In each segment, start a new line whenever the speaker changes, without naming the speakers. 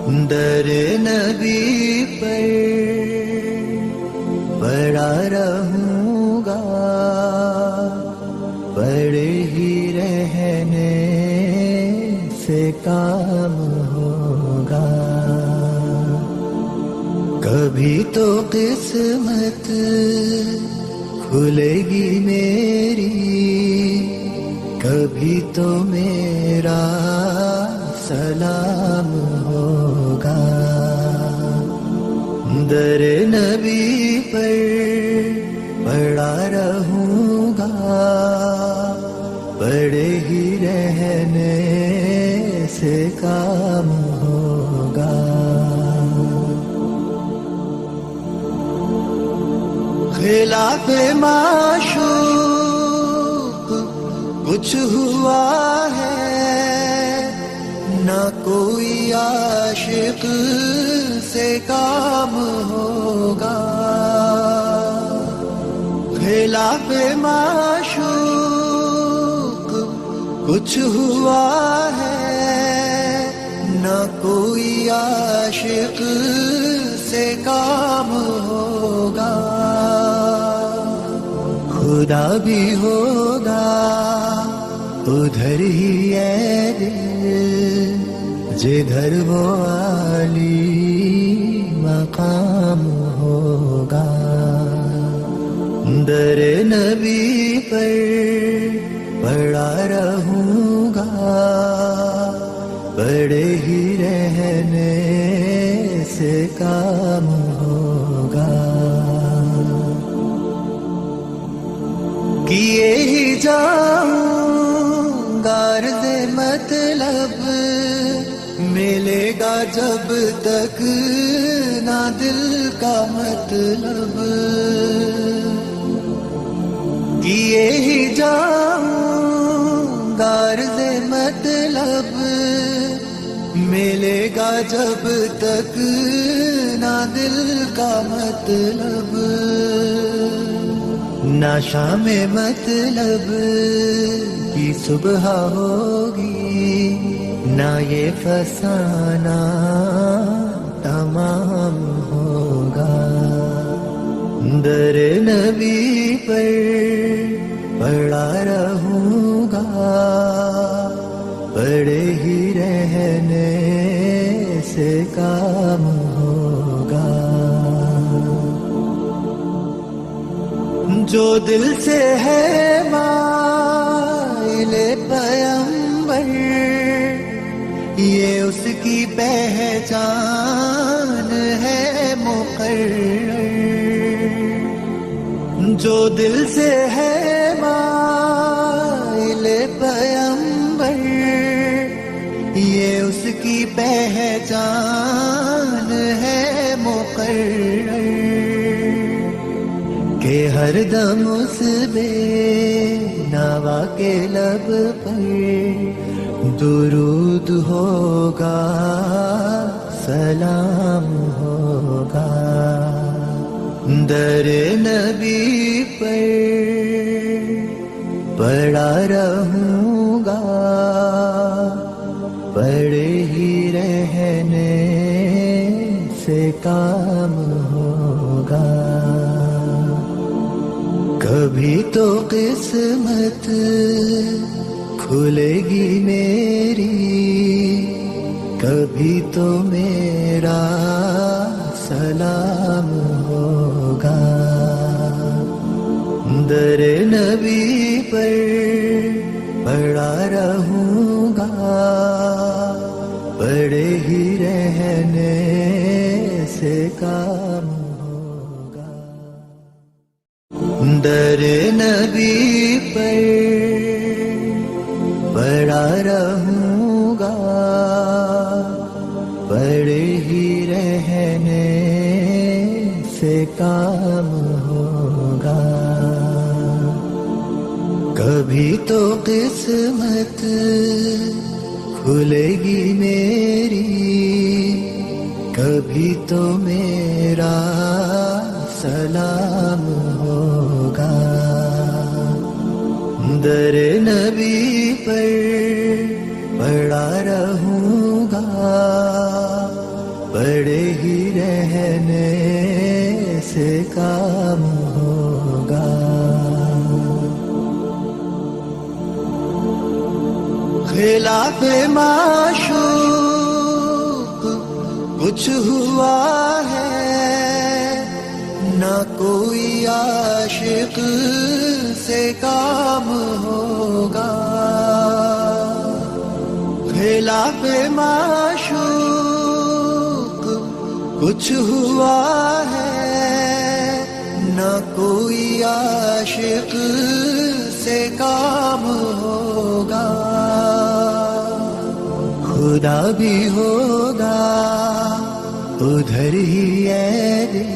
در نبی پر پڑا رہوں گا، پڑے ہی رہنے سے کام ہوگا. کبھی تو قسمت کھلے گی میری، کبھی تو میرا سلام ہوگا. در نبی پر پڑا رہوں گا، پڑے ہی رہنے سے کام ہوگا. خلاف معشوق کچھ ہوا ہے، نہ کوئی عاشق سے کام ہوگا. خلاف معشوق کچھ ہوا ہے، نہ کوئی عاشق سے کام ہوگا. خدا بھی ہوگا ادھر ہی ہے دل، جدھر وہ عالی مقام ہوگا. در نبی پر پڑا رہوں گا، پڑے ہی رہنے سے کام ہوگا. کیے ہی جاؤں گا عرض مطلب، ملے گا جب تک نہ دل کا مطلب. کیے ہی جاؤں گا عرض مطلب، ملے گا جب تک نہ دل کا مطلب. نہ شام مطلب کی صبح ہوگی، نہ یہ فسانہ تمام ہوگا. در نبی پر پڑا رہوں گا، پڑے ہی رہنے سے کام ہوگا. جو دل سے ہے مائل پیمبر، یہ اس کی پہچان ہے مقرر. جو دل سے ہے مائل پیمبر، یہ اس کی پہچان ہے مقرر. کہ ہر دم اس بے نوا کے لب پر درود ہوگا، سلام ہوگا. در نبی پر پڑا رہوں گا، پڑے ہی رہنے سے کام ہوگا. کبھی تو قسمت کھلے گی میری، کبھی تو میرا سلام ہوگا. در نبی پر پڑا رہوں گا، پڑے ہی رہنے سے کام ہوگا. در نبی پر پڑا رہوں گا، پڑے ہی رہنے سے کام ہوگا. کبھی تو قسمت کھلے گی میری، کبھی تو میرا سلام ہوگا. در نبی پر پڑا رہوں گا، پڑے ہی رہنے سے کام ہوگا. خلاف معشوق کچھ ہوا ہے نہ کوئی عاشق سے کام ہوگا. خلاف معشوق کچھ ہوا ہے نہ کوئی عاشق سے کام ہوگا. خدا بھی ہوگا ادھر ہی ہے دل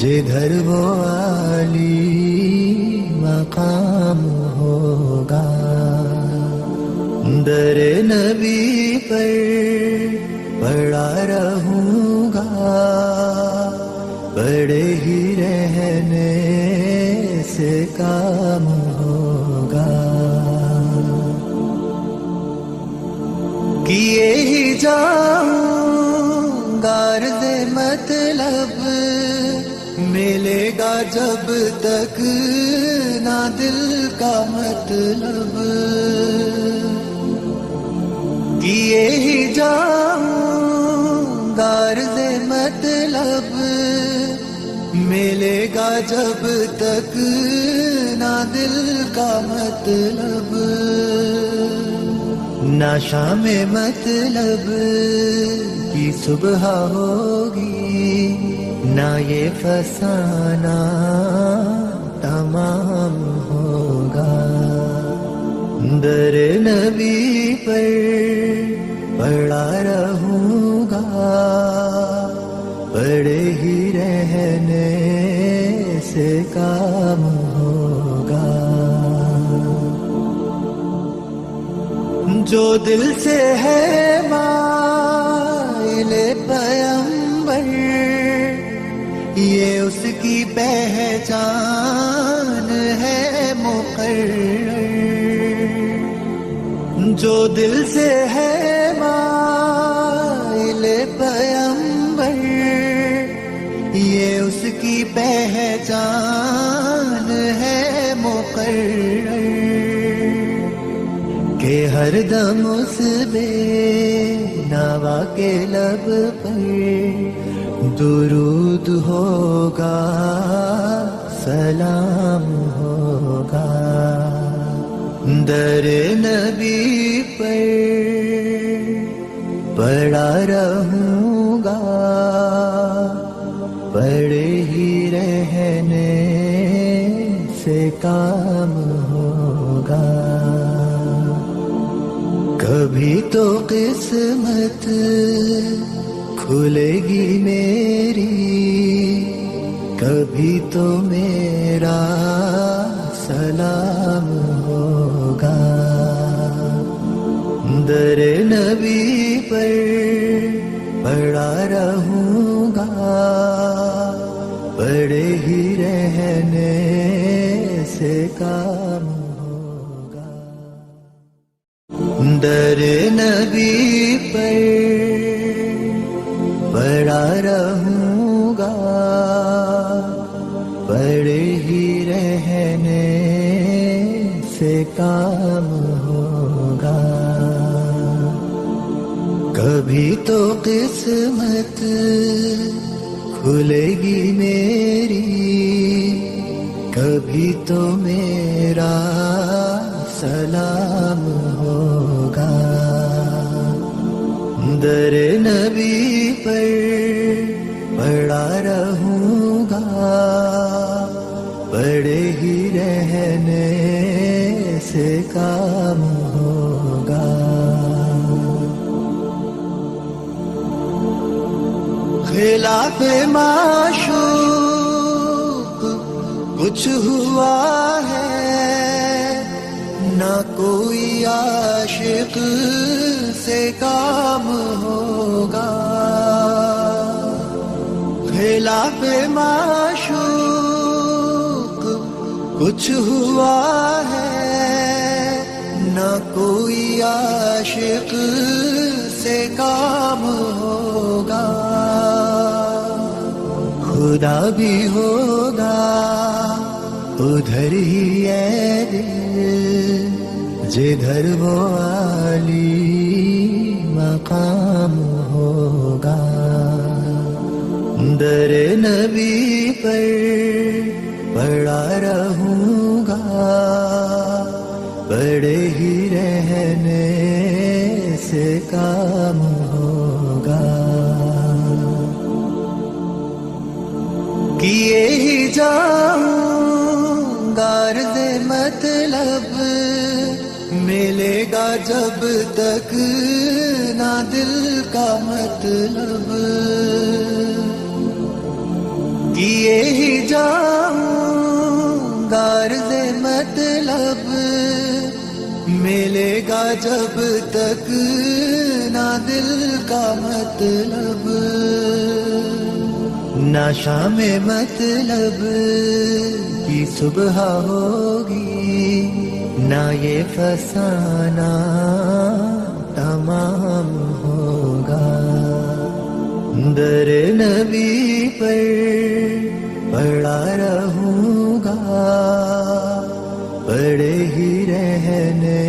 جدھر وہ عالی مقام ہوگا. در نبی پر پڑا رہوں گا پڑے ہی رہنے سے کام ہوگا. کیے ہی جاؤں غرض مطلب ملے گا جب تک نہ دل کا مطلب. کیے ہی جاؤں غرض مطلب ملے گا جب تک نہ دل کا مطلب. نہ شام مطلب کی صبح ہوگی نہ یہ فسانہ تمام ہوگا. در نبی پر پڑا رہوں گا پڑے ہی رہنے سے کام ہوگا. جو دل سے ہے مائل پیمبر یہ اس کی پہچان ہے مقرر. جو دل سے ہے مائل پیمبر یہ اس کی پہچان ہے مقرر. کہ ہر دم اس بے نوا کے لب پر درود ہوگا سلام ہوگا. در نبی پر پڑا رہوں گا پڑے ہی رہنے سے کام ہوگا. کبھی تو قسمت کھلے گی میری کبھی تو میرا سلام ہوگا. در نبی پر پڑا رہوں گا پڑے ہی رہنے سے کام ہوگا. در نبی پر پڑا رہوں گا پڑے ہی رہنے سے کام ہوگا. کبھی تو قسمت کھلے گی میری کبھی تو میرا سلام ہوگا. در نبی پر پڑا رہوں گا پڑے ہی رہنے سے کام ہوگا. خلاف معشوق کچھ ہوا ہے نہ کوئی عاشق سے کام ہوگا. خلاف معشوق کچھ ہوا ہے نہ کوئی عاشق سے کام ہوگا. خدا بھی ہوگا ادھر ہی اے دل جدھر وہ عالی مقام ہوگا. در نبی پر پڑا رہوں گا پڑے ہی رہنے سے کام ہوگا. کیے ہی جاؤں غرض مطلب ملے گا جب تک نہ دل کا مطلب. کیے ہی جاؤں غرض مطلب ملے گا جب تک نہ دل کا مطلب. نہ شام مطلب کی صبح ہوگی نہ یہ فسانہ تمام ہوگا. در نبی پر پڑا رہوں گا پڑے ہی رہنے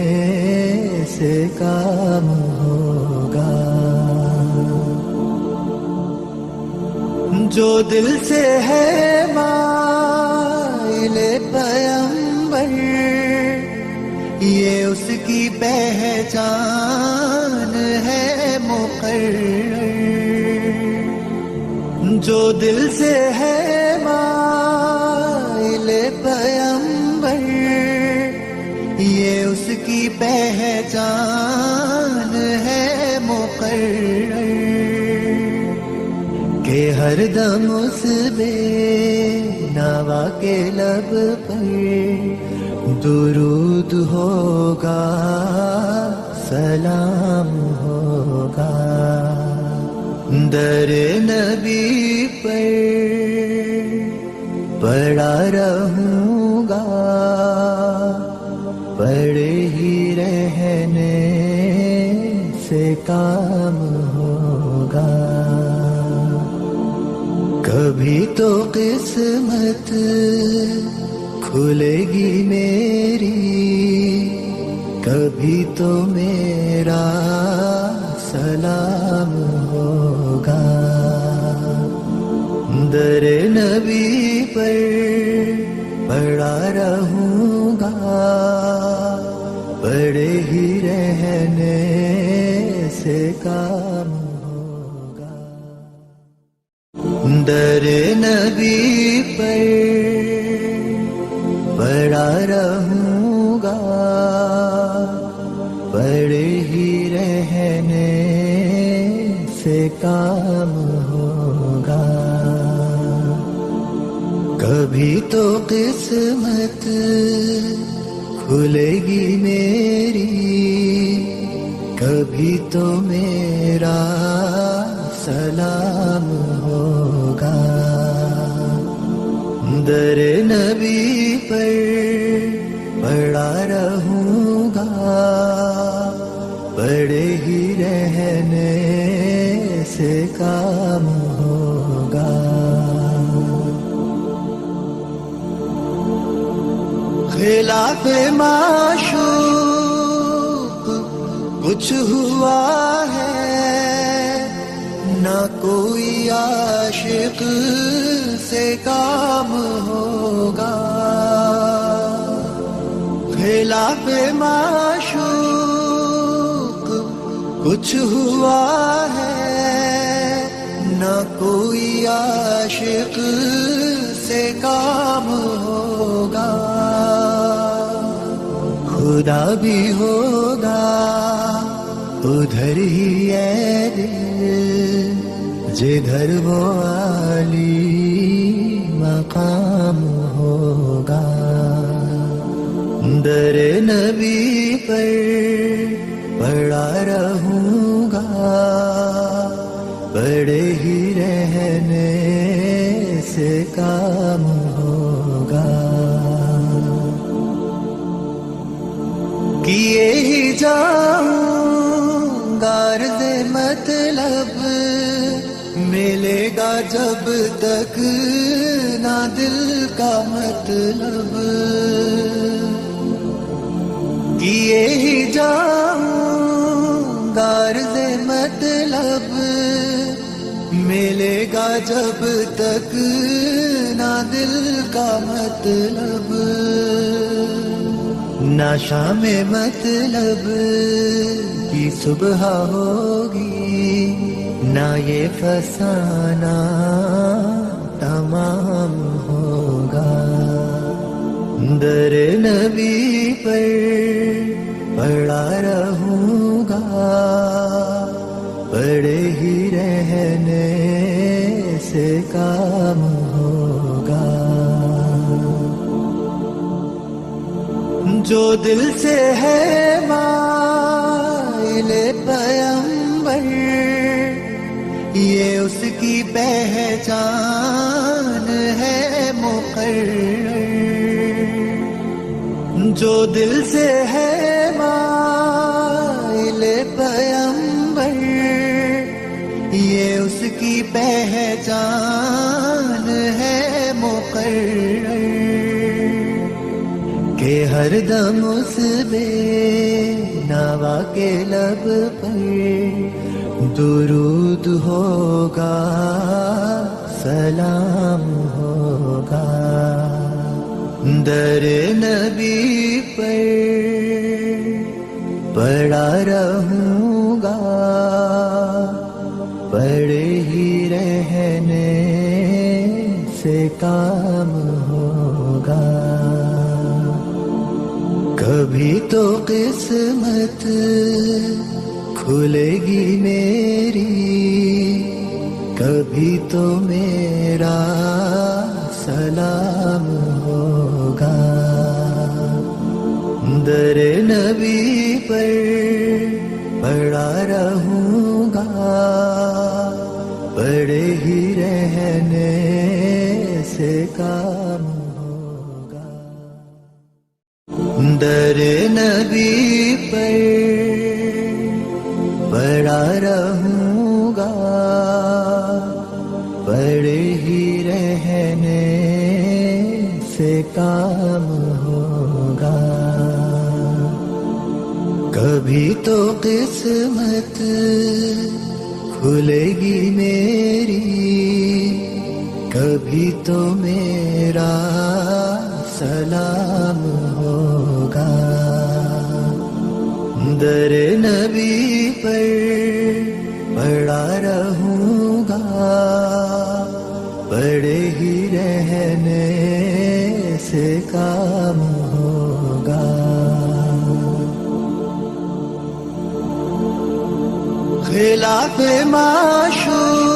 سے کام ہوگا. جو دل سے ہے مائل پیمبر یہ اس کی پہچان ہے مقرر. جو دل سے ہے مائل پیمبر یہ اس کی پہچان ہے مقرر. کہ ہر دم اس بے نوا کے لب پر درود ہوگا سلام ہوگا. در نبی پر پڑا رہوں گا پڑے ہی رہنے سے کام ہوگا. کبھی تو قسمت کھلے گی میری کبھی تو میرا سلام ہوگا. در نبی پر پڑا رہوں گا پڑے ہی رہنے سے کام ہوگا. در نبی پر پڑا رہوں گا پڑے ہی رہنے سے کام ہوگا. کبھی تو قسمت کھلے گی میری کبھی تو میرا سلام ہوگا. در نبی پر پڑا رہوں گا پڑے ہی رہنے سے کام ہوگا. خلاف معشوق کچھ ہوا ہے نہ کوئی عاشق سے کام ہوگا. خلاف معشوق کچھ ہوا ہے نہ کوئی عاشق سے کام ہوگا. خدا بھی ہوگا ادھر ہی اے دل جدھر وہ عالی مقام ہوگا. در نبی پر پڑا رہوں گا پڑے ہی رہنے سے کام ہوگا. کیے ہی جاؤں غرض مطلب ملے گا جب تک نہ دل کا مطلب، کیے ہی جاؤں گا عرض مطلب، ملے گا جب تک نہ دل کا مطلب، نہ شام مطلب کی صبح ہوگی، نہ یہ فسانہ تمام ہوگا، در نبی پر پڑا رہوں گا، پڑے ہی رہنے سے کام ہوگا، جو دل سے ہے مائل پیغمبر، یہ اس کی پہچان ہے مقرر، جو دل سے ہے مائل پیغمبر، یہ اس کی پہچان ہے مقرر، کہ ہر دم اس بے نوا کے لب پر درود ہوگا، سلام ہوگا، در نبی پر پڑا رہوں گا، پڑے ہی رہنے سے کام ہوگا، کبھی تو قسمت کھلے گی میری، کبھی تو میرا سلام ہوگا، در نبی پر پڑا رہوں گا، پڑے ہی رہنے سے کام ہوگا، در نبی پر پڑا رہوں گا، پڑے ہی رہنے سے کام ہوگا، کبھی تو قسمت کھلے گی میری، کبھی تو میرا سلام ہوگا، در نبی پر پڑا رہوں گا، پڑے ہی رہنے سے کام ہوگا، خلاف معشوق